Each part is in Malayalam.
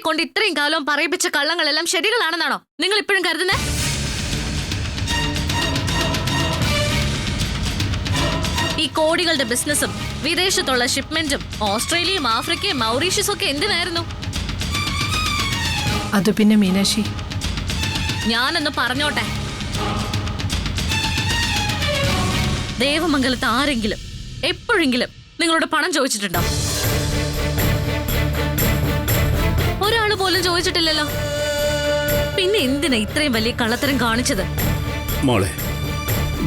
കൊണ്ട് ഇത്രയും കാലവും പറയിപ്പിച്ച കള്ളങ്ങളെല്ലാം ശരികളാണെന്നാണോ നിങ്ങൾ ഇപ്പോഴും കരുതുന്നത്? ഈ കോടികളുടെ ബിസിനസ്സും വിദേശത്തുള്ള ഷിപ്മെന്റും ഓസ്ട്രേലിയയും ആഫ്രിക്കയും മൗറീഷ്യസും ഒക്കെ എന്തിനായിരുന്നു? അത് പിന്നെ മീനാക്ഷി, ഞാനൊന്ന് പറഞ്ഞോട്ടെ. ദേവമംഗലത്ത് ആരെങ്കിലും എപ്പോഴെങ്കിലും നിങ്ങളോട് പണം ചോദിച്ചിട്ടുണ്ടോ? ഒരാള് പോലും ചോദിച്ചിട്ടില്ലല്ലോ. പിന്നെ എന്തിനാ ഇത്രയും വലിയ കള്ളത്തരം കാണിച്ചത്? മോളെ,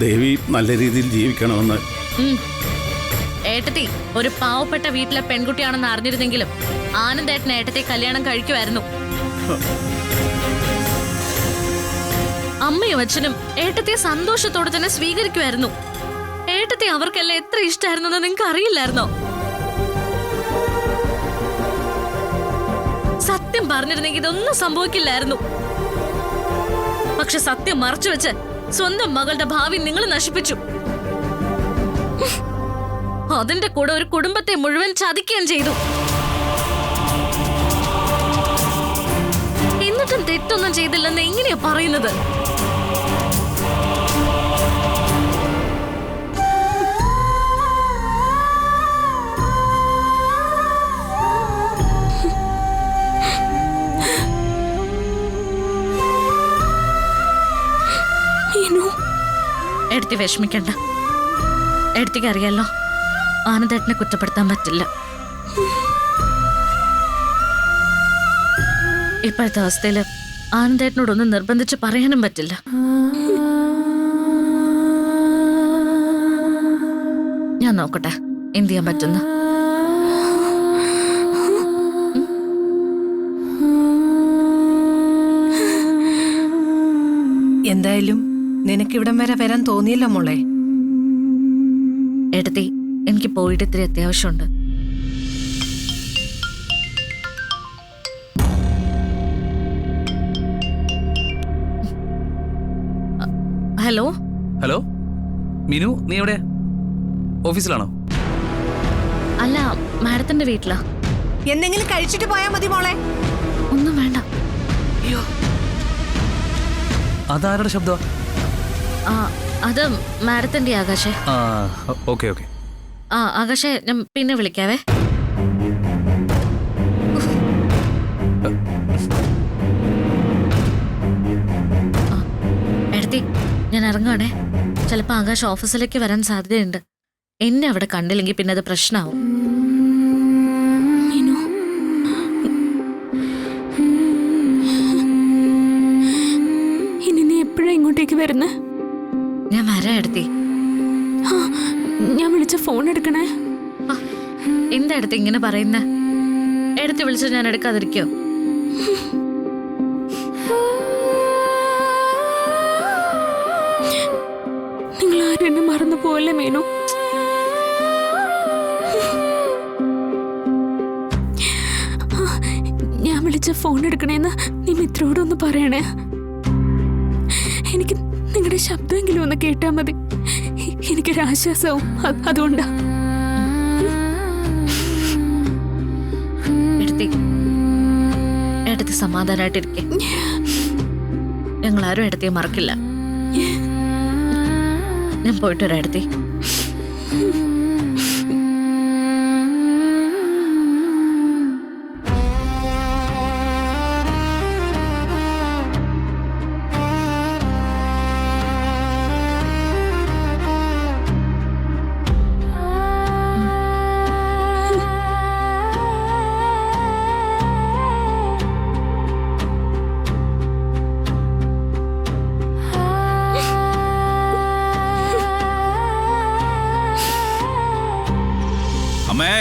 ദേവി നല്ല രീതിയിൽ ജീവിക്കണമെന്ന്. ഏട്ടത്തി ഒരു പാവപ്പെട്ട വീട്ടിലെ പെൺകുട്ടിയാണെന്ന് അറിഞ്ഞിരുന്നെങ്കിലും ആനന്ദേട്ടൻ ഏട്ടത്തെ കല്യാണം കഴിക്കുമായിരുന്നു. അമ്മയും അച്ഛനും ഏട്ടത്തെ സന്തോഷത്തോടെ തന്നെ സ്വീകരിക്കുമായിരുന്നു. ഏട്ടത്തെ അവർക്കെല്ലാം എത്ര ഇഷ്ടമായിരുന്നു എന്ന് നിങ്ങൾക്ക് അറിയില്ലായിരുന്നോ? സത്യം പറഞ്ഞിരുന്നെങ്കിൽ ഇതൊന്നും സംഭവിക്കില്ലായിരുന്നു. പക്ഷെ സത്യം മറച്ചുവെച്ച് സ്വന്തം മകളുടെ ഭാവി നിങ്ങൾ നശിപ്പിച്ചു. അതിന്റെ കൂടെ ഒരു കുടുംബത്തെ മുഴുവൻ ചതിക്കുകയും ചെയ്തു. എന്നിട്ടും തെറ്റൊന്നും ചെയ്തില്ലെന്ന് എങ്ങനെയാ പറയുന്നത്? എടുത്തി വിഷമിക്കണ്ട. എടുത്തിക്ക് അറിയാലോ ആനന്ദേട്ടനെ കുറ്റപ്പെടുത്താൻ പറ്റില്ല. ഇപ്പോഴത്തെ അവസ്ഥയില് ആനന്ദേട്ടനോടൊന്നും നിർബന്ധിച്ച് പറയാനും പറ്റില്ല. ഞാൻ നോക്കട്ടെ എന്ത് ചെയ്യാൻ പറ്റുന്ന. എന്തായാലും നിനക്കിവിടം വരെ വരാൻ തോന്നിയല്ലോ മോളെ. എടുത്തി എനിക്ക് പോയിട്ട് ഇത്തിരി അത്യാവശ്യമുണ്ട്. ഹലോ ഹലോ മീനു, നീ എവിടെ? ഓഫീസിലാണോ? അല്ല, മാഡത്തിന്റെ വീട്ടിലാ. എന്തെങ്കിലും കഴിച്ചിട്ട് പോയാ മതി മോളെ. ഒന്നും വേണ്ട. അയ്യോ, അതാരുടെ ശബ്ദം? അത് മാഡത്തിന്റെ ആകാശേ. Okay okay. ആകാശേ, ഞാൻ പിന്നെ വിളിക്കാവേ. എടുത്തി ഞാൻ ഇറങ്ങാണേ. ചിലപ്പോ ആകാശ് ഓഫീസിലേക്ക് വരാൻ സാധ്യതയുണ്ട്. എന്നെ അവിടെ കണ്ടില്ലെങ്കിൽ പിന്നെ അത് പ്രശ്നമാവും. ഇനി നീ എപ്പോഴാ ഇങ്ങോട്ടേക്ക് വരുന്നേ? ഞാൻ വരാം എടുത്തി. ഞാൻ വിളിച്ച ഫോൺ എടുക്കണേ. എന്താ എടുത്ത് ഇങ്ങനെ പറയുന്നേ? എടുത്ത് വിളിച്ച ഞാൻ എടുക്കാതിരിക്കോ? നിങ്ങൾ ആരും എന്നെ മറന്നു പോവല്ലേ മീനു? ഞാൻ വിളിച്ച ഫോൺ എടുക്കണേന്ന് നീ മിത്രോടൊന്ന് പറയണേ. എനിക്ക് നിങ്ങളുടെ ശബ്ദമെങ്കിലും ഒന്ന് കേട്ടാ മതി. എനിക്കൊരാശ്വാസവും. അതുകൊണ്ടാ. എടുത്തി സമാധാനമായിട്ടിരിക്കെ. ഞങ്ങളാരും എടുത്തിയെ മറക്കില്ല. ഞാൻ പോയിട്ട് വരാം എടുത്തി. അമ്മേ,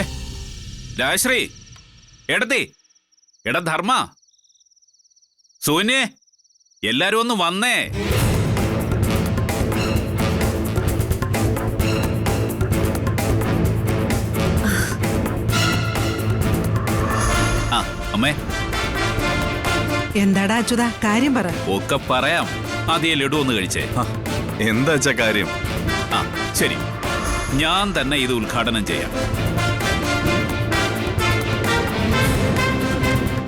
രാശ്രീ, എടത്തി, എടാ ധർമ്മ, സൂന്യേ, എല്ലാരും ഒന്ന് വന്നേ. അമ്മേ. എന്താടാ അച്യുതാ, കാര്യം പറ. ഒക്കെ പറയാം. ആദ്യം ലഡു ഒന്ന് കഴിച്ചേ. എന്താ കാര്യം? ശരി, ഞാൻ തന്നെ ഇത് ഉദ്ഘാടനം ചെയ്യാം.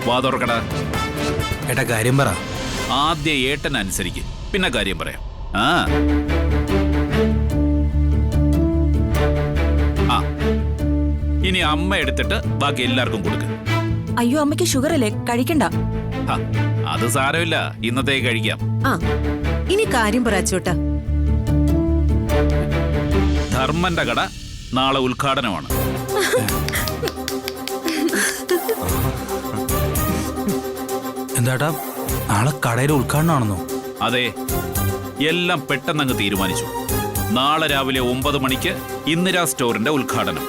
വാ തുറക്കടാ. ഏട്ടാ കാര്യം പറ. ആദ്യം ഏട്ടൻ അനുസരിക്ക്, പിന്നെ കാര്യം പറയാം. ആ ആ ഇനി അമ്മ എടുത്തിട്ട് ബാക്കി എല്ലാവർക്കും കൊടുക്ക്. അയ്യോ അമ്മയ്ക്ക് ഷുഗർ അല്ലേ, കഴിക്കണ്ട. ഹ, അത് സാരമില്ല, ഇന്നത്തേക്ക് കഴിക്കാം. ആ ഇനി കാര്യം പറ അച്ചൂട്ടാ. ധർമ്മന്റെ കട നാളെ ഉദ്ഘാടനമാണ്. എന്താട്ടാ നാളെ കടയുടെ ഉദ്ഘാടനമാണെന്നോ? അതെ, എല്ലാം പെട്ടെന്നങ്ങ് തീരുമാനിച്ചു. നാളെ രാവിലെ 9 മണിക്ക് ഇന്ദിരാ സ്റ്റോറിന്റെ ഉദ്ഘാടനം.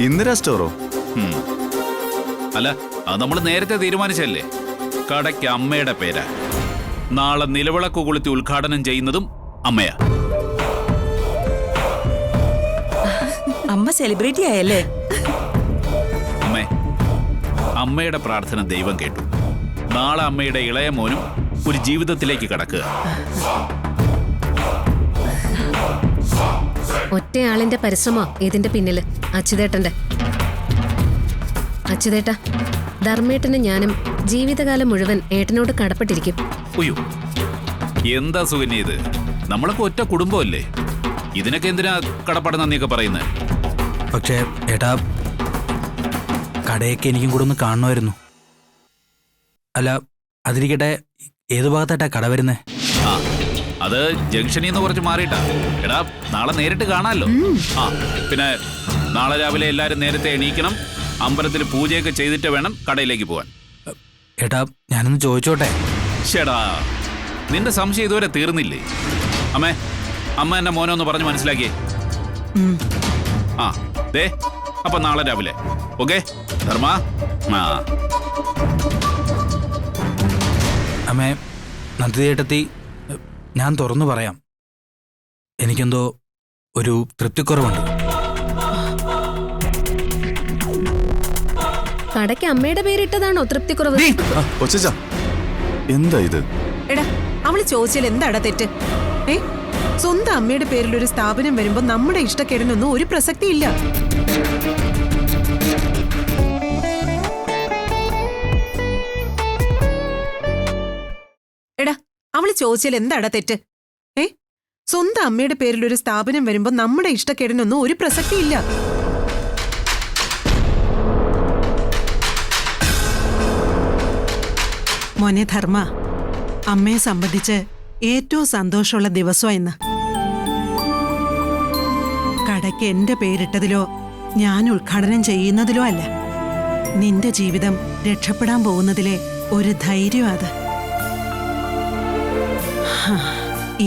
ഇന്ദിരാ സ്റ്റോറോ? അല്ല, അത് നമ്മൾ നേരത്തെ തീരുമാനിച്ചല്ലേ. കടയ്ക്ക് അമ്മയുടെ പേരാ. നാളെ നിലവിളക്ക് കൊളുത്തി ഉദ്ഘാടനം ചെയ്യുന്നതും അമ്മയാ. അമ്മ സെലിബ്രിറ്റി ആയല്ലേ? അമ്മേ, അമ്മയുടെ പ്രാർത്ഥന ദൈവം കേട്ടു. നാളെ അമ്മയുടെ ഇളയ മോനും ഒരു ജീവിതത്തിലേക്ക് കടക്കുക. ഒറ്റയാളിന്റെ പരിശ്രമോ ഇതിന്റെ പിന്നില്. അച്യുതേട്ടന്റെ. അച്യുതേട്ട, ധർമ്മേട്ടനും ഞാനും ജീവിതകാലം മുഴുവൻ ഏട്ടനോട് കടപ്പെട്ടിരിക്കും. ഉയ്യോ, എന്താ സുകന്യ ഇത്? നമ്മളൊക്കെ ഒറ്റ കുടുംബമല്ലേ? ഇതിനൊക്കെ എന്തിനാ കടപ്പാട് നന്ദിയൊക്കെ പറയുന്നത്? പക്ഷേ ഏട്ടാ, കടയൊക്കെ എനിക്കും കൂടെ ഒന്ന് കാണണമായിരുന്നു. അല്ല, അതിരിക്കട്ടെ, ഏത് ഭാഗത്തായിട്ടാ കട വരുന്നേ? ആ, അത് ജംഗ്ഷനിൽ നിന്ന് കുറച്ച് മാറിയിട്ടാ. എടാ, നാളെ നേരിട്ട് കാണാമല്ലോ. ആ, പിന്നെ നാളെ രാവിലെ എല്ലാരും നേരത്തെ എണീക്കണം. അമ്പലത്തിൽ പൂജയൊക്കെ ചെയ്തിട്ട് വേണം കടയിലേക്ക് പോവാൻ. ഏട്ടാ, ഞാനൊന്ന് ചോദിച്ചോട്ടെ? ചേടാ, നിന്റെ സംശയം ഇതുവരെ തീർന്നില്ലേ? അമ്മേ, അമ്മ എന്നെ മോനെ ഒന്ന് പറഞ്ഞു മനസ്സിലാക്കിയേ. ആ ദേ, അപ്പൊ നാളെ രാവിലെ. ഓക്കെ ധർമ്മ? ആ അമ്മേ, നന്ദി ഏട്ടത്തി, ഞാൻ തുറന്നു പറയാം, എനിക്കെന്തോ ഒരു തൃപ്തിക്കുറവുണ്ട്. കടയ്ക്ക് അമ്മയുടെ പേരിട്ടതാണോ തൃപ്തിക്കുറവ്? കൊച്ചാ, എന്താ ഇത്? എടാ, അവള് ചോദിച്ചാൽ എന്താടാ തെറ്റ്? സ്വന്തം അമ്മയുടെ പേരിൽ ഒരു സ്ഥാപനം വരുമ്പോ നമ്മുടെ ഇഷ്ടക്കേടിനൊന്നും ഒരു പ്രസക്തിയില്ല. എടാ, അവള് ചോദിച്ചാൽ എന്താടാ തെറ്റ്? സ്വന്തം അമ്മയുടെ പേരിൽ ഒരു സ്ഥാപനം വരുമ്പോ നമ്മുടെ ഇഷ്ടക്കേടിനൊന്നും ഒരു പ്രസക്തിയില്ല. മോനെ ധർമ്മ, അമ്മയെ സംബന്ധിച്ച് ഏറ്റവും സന്തോഷമുള്ള ദിവസമാണ് ഇന്ന്. കടയ്ക്ക് എന്റെ പേരിട്ടതിലോ ഞാൻ ഉദ്ഘാടനം ചെയ്യുന്നതിലോ അല്ല, നിന്റെ ജീവിതം രക്ഷപ്പെടാൻ പോകുന്നതിലെ ഒരു ധൈര്യം അത്.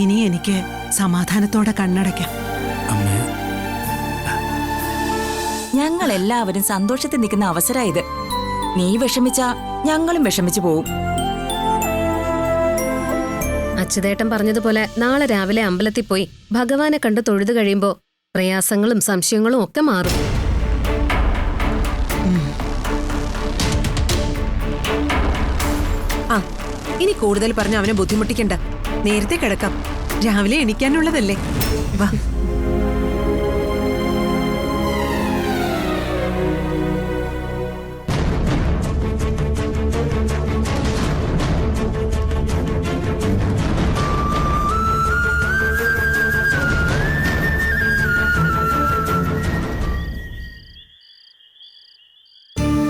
ഇനി എനിക്ക് സമാധാനത്തോടെ കണ്ണടയ്ക്കാം. അമ്മേ, ഞങ്ങൾ എല്ലാവരും സന്തോഷത്തിൽ നിൽക്കുന്ന അവസരം ഇത്. നീ വിഷമിച്ചാ ഞങ്ങളും വിഷമിച്ചു പോവും. അച്യുതേട്ടൻ പറഞ്ഞതുപോലെ നാളെ രാവിലെ അമ്പലത്തിൽ പോയി ഭഗവാനെ കണ്ട് തൊഴുതു കഴിയുമ്പോ പ്രയാസങ്ങളും സംശയങ്ങളും ഒക്കെ മാറും. ആ, ഇനി കൂടുതൽ പറഞ്ഞ് അവനെ ബുദ്ധിമുട്ടിക്കണ്ട. നേരത്തെ കിടക്കാം, രാവിലെ എണീക്കാനുള്ളതല്ലേ. വാ.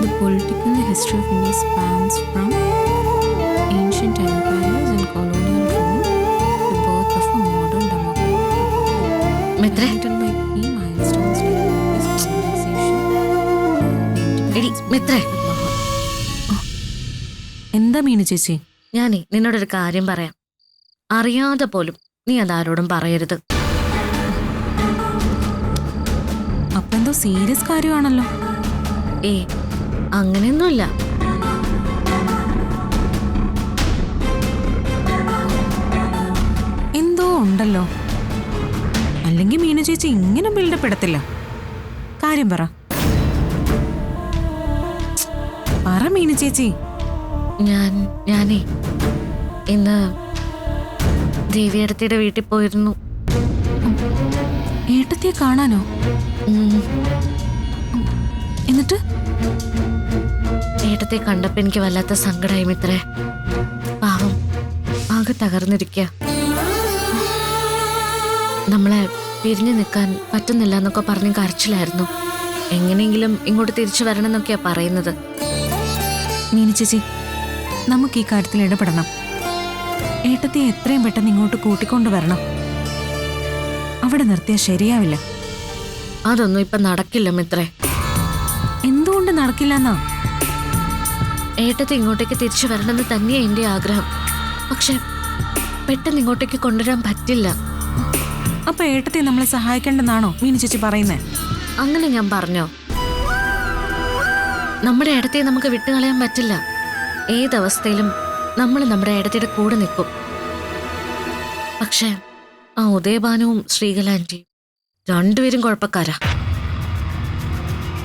The political history of India spans from ancient empires and colonial rule to birth of a modern democracy. മിത്രേ, Marked by key milestones like this colonization, എടി മിത്രേ, എന്താ മീനു ചേച്ചി? ഞാനേ നിന്നോടൊരു കാര്യം പറയാം. അറിയാതെ പോലും നീ അതാരോടും പറയരുത്. അപ്പെന്തോ സീരിയസ് കാര്യമാണല്ലോ. ഏ, അങ്ങനെയൊന്നുമില്ല. എന്തോ ഉണ്ടല്ലോ. അല്ലെങ്കിൽ മീനു ചേച്ചി ഇങ്ങനെ ബിൽഡപ്പ് എടുത്തില്ല. കാര്യം പറ മീനു ചേച്ചി. ഞാനേ ഇന്ന് ദേവിയടത്തിയുടെ വീട്ടിൽ പോയിരുന്നു. ഏട്ടത്തിയെ കാണാനോ? എന്നിട്ട് ഏട്ടത്തെ കണ്ടപ്പോ എനിക്ക് വല്ലാത്ത സങ്കടമായി മിത്രേ. പാവം ആകെ തകർന്നിരിക്കുക. നമ്മളെ പിരിഞ്ഞു നിൽക്കാൻ പറ്റുന്നില്ല എന്നൊക്കെ പറഞ്ഞ് കരച്ചിലായിരുന്നു. എങ്ങനെയെങ്കിലും ഇങ്ങോട്ട് തിരിച്ചു വരണം എന്നൊക്കെയാ പറയുന്നത്. മീനു ചേച്ചി, നമുക്ക് ഈ കാര്യത്തിൽ ഇടപെടണം. ഏട്ടത്തെ എത്രയും പെട്ടെന്ന് ഇങ്ങോട്ട് കൂട്ടിക്കൊണ്ടുവരണം. അവിടെ നിർത്തിയാൽ ശരിയാവില്ല. അതൊന്നും ഇപ്പൊ നടക്കില്ല മിത്രേ. എന്തുകൊണ്ട് നടക്കില്ലെന്നാ? ഏട്ടത്തെ ഇങ്ങോട്ടേക്ക് തിരിച്ചു വരണമെന്ന് തന്നെയാ എന്റെ ആഗ്രഹം. പക്ഷെ പെട്ടെന്ന് ഇങ്ങോട്ടേക്ക് കൊണ്ടുവരാൻ പറ്റില്ല. അപ്പൊ ഏട്ടത്തെ നമ്മളെ സഹായിക്കേണ്ടെന്നാണോ മീനു ചേച്ചി പറയുന്നേ? അങ്ങനെ ഞാൻ പറഞ്ഞോ? നമ്മുടെ ഏടത്തെ നമുക്ക് വിട്ടുകളയാൻ പറ്റില്ല. ഏതവസ്ഥയിലും നമ്മൾ നമ്മുടെ ഏടത്തിയുടെ കൂടെ നിൽക്കും. പക്ഷെ ആ ഉദയഭാനുവും ശ്രീകലാന്റിയും രണ്ടുപേരും കുഴപ്പക്കാരാ.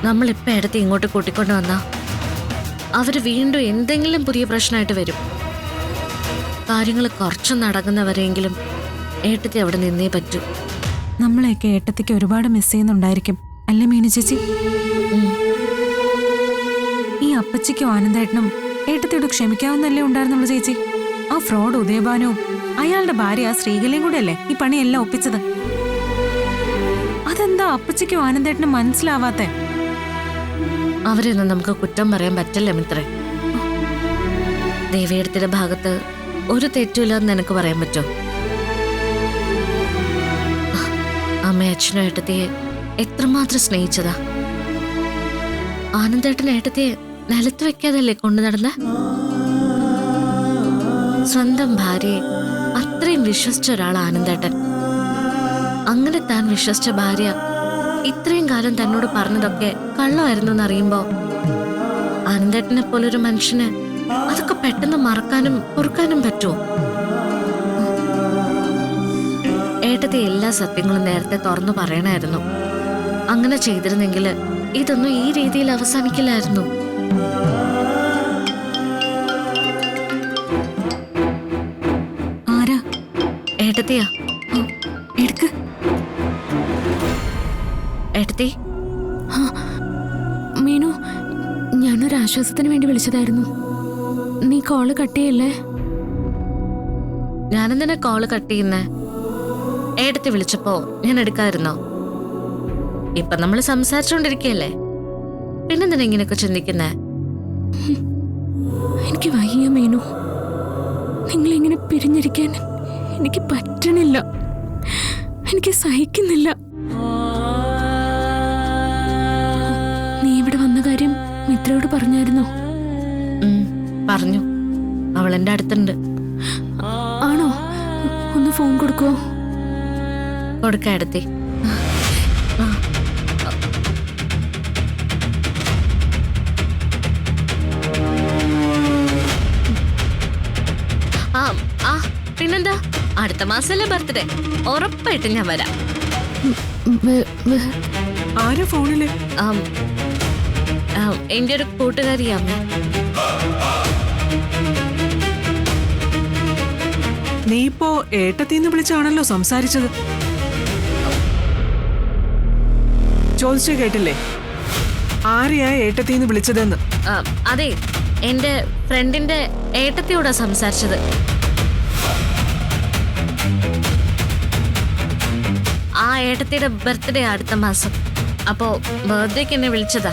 നമ്മളിപ്പോ ഏടത്തെ ഇങ്ങോട്ട് കൂട്ടിക്കൊണ്ട് വന്നാ അവര് വീണ്ടും എന്തെങ്കിലും പുതിയ പ്രശ്നമായിട്ട് വരും. കാര്യങ്ങൾ കുറച്ചു നടക്കുന്നവരെങ്കിലും ഏട്ടത്തെ അവിടെ നിന്നേ പറ്റൂ. നമ്മളെയൊക്കെ ഏട്ടത്തേക്ക് ഒരുപാട് മിസ് ചെയ്യുന്നുണ്ടായിരിക്കും അല്ലേ മീനു ചേച്ചി? ഈ അപ്പച്ചിക്കും ആനന്ദേട്ടനും ഏട്ടത്തിയോട് ക്ഷമിക്കാവുന്നല്ലേ ഉണ്ടായിരുന്നുള്ളൂ ചേച്ചി. ആ ഫ്രോഡ് ഉദയഭാനുവും അയാളുടെ ഭാര്യ ശ്രീകലയും കൂടെ അല്ലേ ഈ പണിയെല്ലാം ഒപ്പിച്ചത്. അതെന്താ അപ്പച്ചിക്കും ആനന്ദേട്ടനും മനസ്സിലാവാത്തെ? അവരെയൊന്നും നമുക്ക് കുറ്റം പറയാൻ പറ്റില്ല മിത്രേ. ദേവിയെടുത്തിന്റെ ഭാഗത്ത് ഒരു തെറ്റുമില്ലെന്ന് നിനക്ക് പറയാൻ പറ്റുമോ? അമ്മ അച്ഛനും ഏട്ടത്തിയെ എത്രമാത്രം സ്നേഹിച്ചതാ. ആനന്ദേട്ടൻ ഏട്ടത്തിയെ നിലത്ത് വെക്കാതല്ലേ കൊണ്ടു നടന്ന. സ്വന്തം ഭാര്യയെ അത്രയും വിശ്വസിച്ച ഒരാൾ ആനന്ദേട്ടൻ. അങ്ങനെ താൻ വിശ്വസിച്ച ഭാര്യ ഇത്രയും കാലം തന്നോട് പറഞ്ഞതൊക്കെ കള്ളമായിരുന്നു എന്നറിയുമ്പോ ആനന്ദേട്ടനെ പോലൊരു മനുഷ്യന് അതൊക്കെ പെട്ടെന്ന് മറക്കാനും പൊറുക്കാനും പറ്റുമോ? ഏട്ടത്തെ എല്ലാ സത്യങ്ങളും നേരത്തെ തുറന്നു പറയണമായിരുന്നു. അങ്ങനെ ചെയ്തിരുന്നെങ്കിൽ ഇതൊന്നും ഈ രീതിയിൽ അവസാനിക്കില്ലായിരുന്നു. ആരാ? ഏട്ടത്തിയാ. എടുക്ക്. ഏട്ടത്തി. മീനു, ഞാനൊരു ആശ്വാസത്തിന് വേണ്ടി വിളിച്ചതായിരുന്നു. നീ കോള് കട്ട് ചെയ്യല്ലേ? ഞാനെന്തിനാ കോള് കട്ട് ചെയ്യുന്നേ? ഏട്ടത്തി വിളിച്ചപ്പോ ഞാൻ എടുക്കാതിരുന്നോ? ഇപ്പൊ നമ്മൾ സംസാരിച്ചോണ്ടിരിക്കല്ലേ, പിന്നെന്തിനാ ഇങ്ങനെയൊക്കെ ചിന്തിക്കുന്നേ? എനിക്ക് വയ്യ മീനു. നിങ്ങളിങ്ങനെ പിരിഞ്ഞിരിക്കാൻ എനിക്ക് പറ്റണില്ല. എനിക്ക് സഹിക്കുന്നില്ല. നീ ഇവിടെ വന്ന കാര്യം മിത്രയോട് പറഞ്ഞായിരുന്നോ? പറഞ്ഞു. അവൾ എന്റെ അടുത്തുണ്ട്. ആണോ? ഒന്ന് ഫോൺ കൊടുക്കുവോ? കൊടുക്കാം ഏട്ടത്തി. പിന്നെന്താ, അടുത്ത മാസമല്ലേ ബർത്ത്ഡേ? ഉറപ്പായിട്ടും ഞാൻ വരാം. ആരാ ഫോണില്? എന്റെ ഒരു കൂട്ടുകാരിയാമ്മ. നീ ഇപ്പോ ഏട്ടത്തിന്ന് വിളിച്ചാണല്ലോ സംസാരിച്ചത്. ചോദിച്ചു കേട്ടില്ലേ ആരെയാ ഏട്ടത്തിന്ന് വിളിച്ചതെന്ന്? അതെ, എന്റെ ഫ്രണ്ടിന്റെ ഏട്ടത്തിയോടാ സംസാരിച്ചത്. ആ ഏട്ടത്തിയുടെ ബർത്ത്ഡേ അടുത്ത മാസം. അപ്പോ ബർത്ത്ഡേക്ക് എന്നെ വിളിച്ചതാ.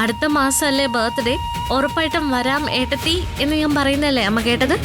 അടുത്ത മാസമല്ലേ ബർത്ത്ഡേ? ഉറപ്പായിട്ടും വരാം ഏട്ടത്തി എന്ന് ഞാൻ പറയുന്നല്ലേ അമ്മ കേട്ടത്?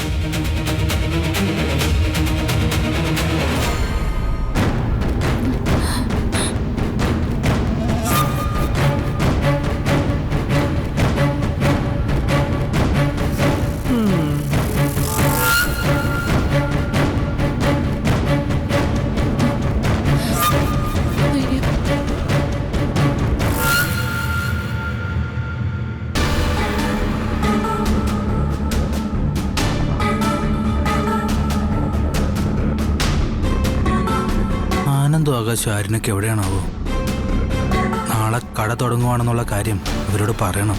ആനന്ദും ആകാശം ആരിനൊക്കെ എവിടെയാണാവോ? നാളെ കട തുടങ്ങുവാണെന്നുള്ള കാര്യം അവരോട് പറയണം.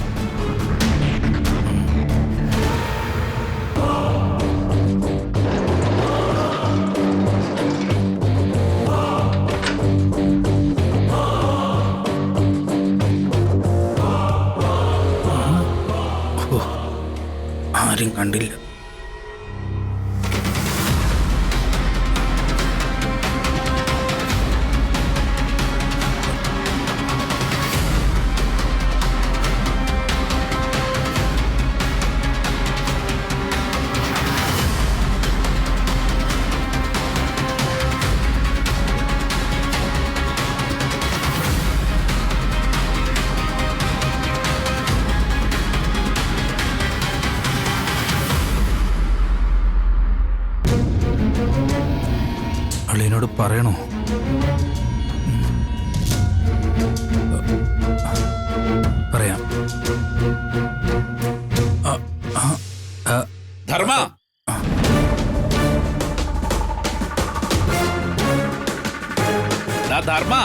കണ്ടില്ല. അളിയനോട് പറയണോ? പറയാം. ധർമ്മ, ധർമ്മ,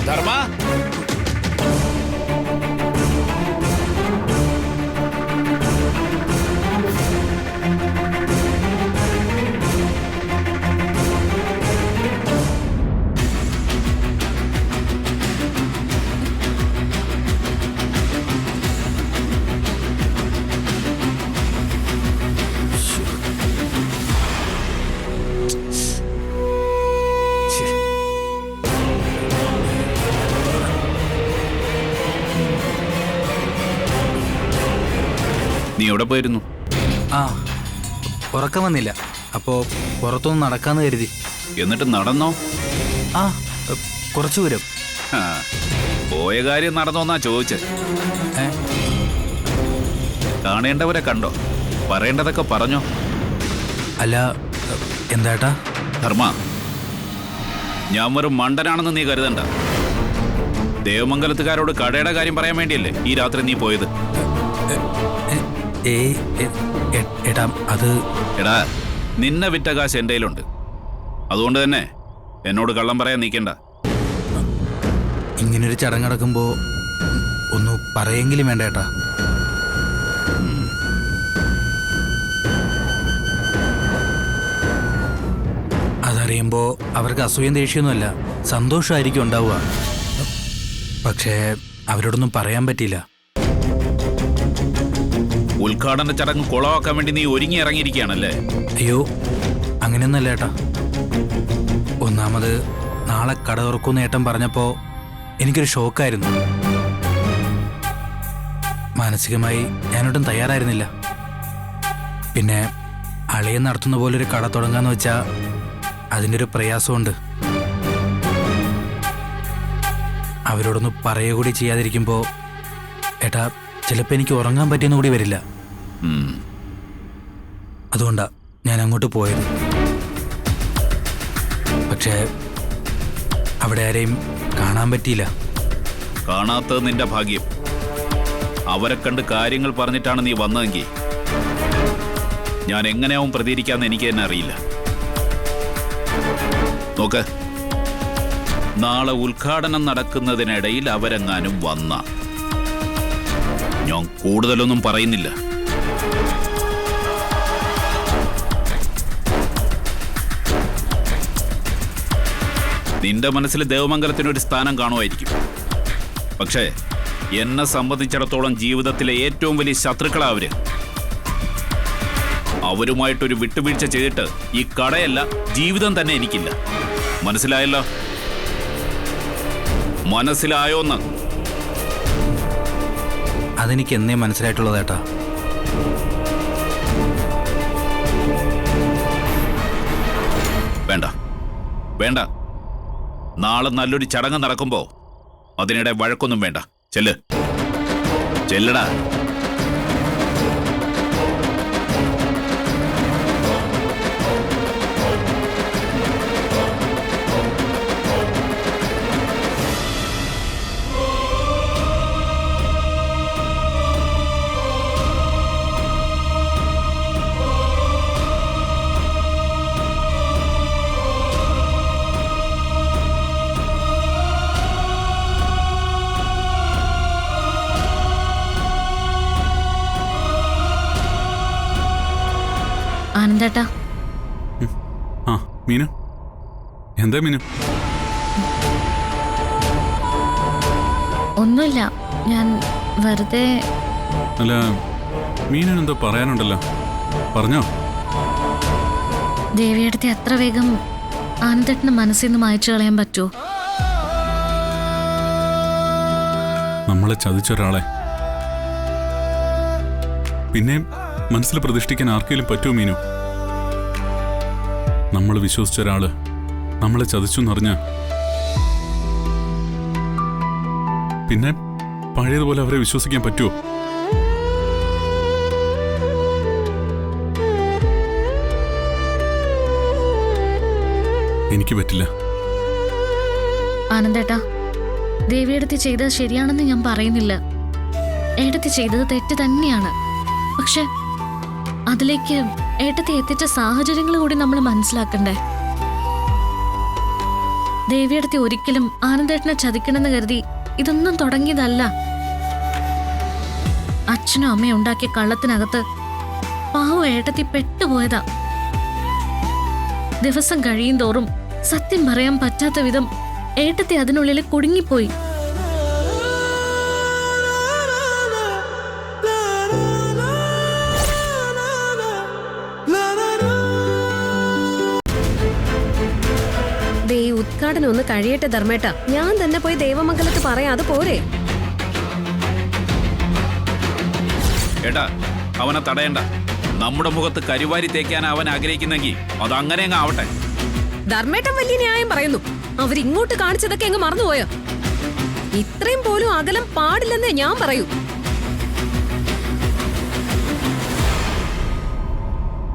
ധർമ്മ, നീ എവിടെ പോയിരുന്നു? ആ, ഉറക്കം വന്നില്ല. അപ്പോ പുറത്തൊന്ന് നടക്കാന്ന് കരുതി. എന്നിട്ട് നടന്നോ? ആ, കുറച്ചു ദൂരം. ആ, പോയ കാര്യം നടന്നോന്നാ ചോദിച്ചത്. ഏ? കാണേണ്ടവരെ കണ്ടോ? പറയേണ്ടതൊക്കെ പറഞ്ഞോ? അല്ല, എന്താട്ടാ? ധർമ്മ, ഞാൻ വെറും മണ്ടനാണെന്ന് നീ കരുതണ്ട. ദേവമംഗലത്തുകാരോട് കടയുടെ കാര്യം പറയാൻ വേണ്ടിയല്ലേ ഈ രാത്രി നീ പോയത്? ഏട്ടാ, അത് എടാ, നിന്നെ വിറ്റ കാശ് എൻ്റെ കയ്യിലുണ്ട്. അതുകൊണ്ട് തന്നെ എന്നോട് കള്ളം പറയാൻ നിൽക്കണ്ട. ഇങ്ങനൊരു ചടങ്ങടക്കുമ്പോ ഒന്ന് പറയെങ്കിലും വേണ്ട ഏട്ടാ. അതറിയുമ്പോ അവർക്ക് അസൂയം ദേഷ്യമൊന്നുമല്ല, സന്തോഷമായിരിക്കും ഉണ്ടാവുക. പക്ഷേ അവരോടൊന്നും പറയാൻ പറ്റില്ല. ഉദ്ഘാടന ചടങ്ങ് കുളവാക്കാൻ വേണ്ടി നീ ഒരുങ്ങി ഇറങ്ങിയിരിക്കുകയാണല്ലേ? അയ്യോ, അങ്ങനെയൊന്നല്ല ഏട്ടാ. ഒന്നാമത് നാളെ കട തുറക്കുമെന്ന് ഏട്ടൻ പറഞ്ഞപ്പോ എനിക്കൊരു ഷോക്കായിരുന്നു. മാനസികമായി ഞാനൊട്ടും തയ്യാറായിരുന്നില്ല. പിന്നെ അളിയൻ നടത്തുന്ന പോലൊരു കട തുടങ്ങാന്ന് വെച്ചാ അതിൻ്റെ ഒരു പ്രയാസമുണ്ട്. അവരോടൊന്ന് പറയുക കൂടി ചെയ്യാതിരിക്കുമ്പോ ഏട്ടാ ചിലപ്പോൾ എനിക്ക് ഉറങ്ങാൻ പറ്റിയെന്ന് കൂടി വരില്ല. അതുകൊണ്ടാ ഞാൻ അങ്ങോട്ട് പോയത്. പക്ഷേ അവിടെ ആരെയും കാണാൻ പറ്റിയില്ല. കാണാത്തത് നിന്റെ ഭാഗ്യം. അവരെ കണ്ട് കാര്യങ്ങൾ പറഞ്ഞിട്ടാണ് നീ വന്നതെങ്കിൽ ഞാൻ എങ്ങനെയാവും പ്രതികരിക്കാന്ന് എനിക്ക് തന്നെ അറിയില്ല. നോക്ക്, നാളെ ഉദ്ഘാടനം നടക്കുന്നതിനിടയിൽ അവരെങ്ങാനും വന്ന ഞാൻ കൂടുതലൊന്നും പറയുന്നില്ല. നിന്റെ മനസ്സിൽ ദേവമംഗലത്തിനൊരു സ്ഥാനം കാണുമായിരിക്കും. പക്ഷേ എന്നെ സംബന്ധിച്ചിടത്തോളം ജീവിതത്തിലെ ഏറ്റവും വലിയ ശത്രുക്കളാ അവര്. അവരുമായിട്ടൊരു വിട്ടുവീഴ്ച ചെയ്തിട്ട് ഈ കടയല്ല ജീവിതം തന്നെ എനിക്കില്ല. മനസ്സിലായല്ലോ? മനസ്സിലായോന്ന്? അതെനിക്ക് എന്നേ മനസ്സിലായിട്ടുള്ളതേട്ടാ. വേണ്ട വേണ്ട, നാളെ നല്ലൊരു ചടങ്ങ് നടക്കുമ്പോ അതിനിടെ വഴക്കൊന്നും വേണ്ട. ചെല്ല്, ചെല്ലടാ. ആനന്ദേട്ടാ. ആ മീനു, എന്താ മീനു? ഒന്നുമില്ല, ഞാൻ വെറുതെ. അല്ല, മീനുനെന്തോ പറയാനുണ്ടല്ലോ, പറഞ്ഞോ. ദേവിയെടുത്ത് എത്ര വേഗം ആനന്ദേട്ടന് മനസ്സിൽ നിന്ന് മായ്ച്ചു കളയാൻ പറ്റുമോ? നമ്മളെ ചതിച്ചൊരാളെ പിന്നെ മനസ്സിൽ പ്രതിഷ്ഠിക്കാൻ ആർക്കെങ്കിലും പറ്റുമോ മീനു? നമ്മൾ വിശ്വസിച്ച ഒരാള് നമ്മളെ ചതിച്ചു എന്നറിഞ്ഞ പിന്നെ പഴയതുപോലെ അവരെ വിശ്വസിക്കാൻ പറ്റുമോ? എനിക്ക് പറ്റില്ല. ആനന്ദേട്ടാ, ദേവിയെടുത്ത് ചെയ്തത് ശരിയാണെന്ന് ഞാൻ പറയുന്നില്ല. ഏട്ടത്തി ചെയ്തത് തെറ്റ് തന്നെയാണ്. പക്ഷെ അതിലേക്ക് ഏട്ടത്തി എത്തിച്ച സാഹചര്യങ്ങൾ കൂടി നമ്മൾ മനസ്സിലാക്കണ്ടേ? ദേവിയെടുത്ത് ഒരിക്കലും ആനന്ദേട്ടനെ ചതിക്കണമെന്ന് കരുതി ഇതൊന്നും തുടങ്ങിയതല്ല. അച്ഛനും അമ്മയും ഉണ്ടാക്കിയ കള്ളത്തിനകത്ത് പാവം ഏട്ടത്തി പെട്ടുപോയതാ. ദിവസം കഴിയും തോറും സത്യം പറയാൻ പറ്റാത്ത വിധം ഏട്ടത്തി അതിനുള്ളിൽ കുടുങ്ങിപ്പോയി. ഈ ഉദ്ഘാടനം ഒന്ന് കഴിയട്ടെ ധർമ്മേട്ട. ഞാൻ തന്നെ പോയി ദേവമംഗലത്ത് പറയാം, അത് പോരെ? ഏട്ടാ, അവനെ തടയണ്ട. നമ്മുടെ മുഖത്ത് കരുവാരി തേക്കാൻ അവൻ ആഗ്രഹിക്കുന്നെങ്കിൽ അത് അങ്ങനെ അങ്ങ് ആവട്ടെ. ധർമ്മേട്ടൻ വലിയ ന്യായം പറയുന്നു. അവരിങ്ങോട്ട് കാണിച്ചതൊക്കെ അങ്ങ് മറന്നുപോയോ? ഇത്രയും പോലും അകലം പാടില്ലെന്നേ ഞാൻ പറയൂ.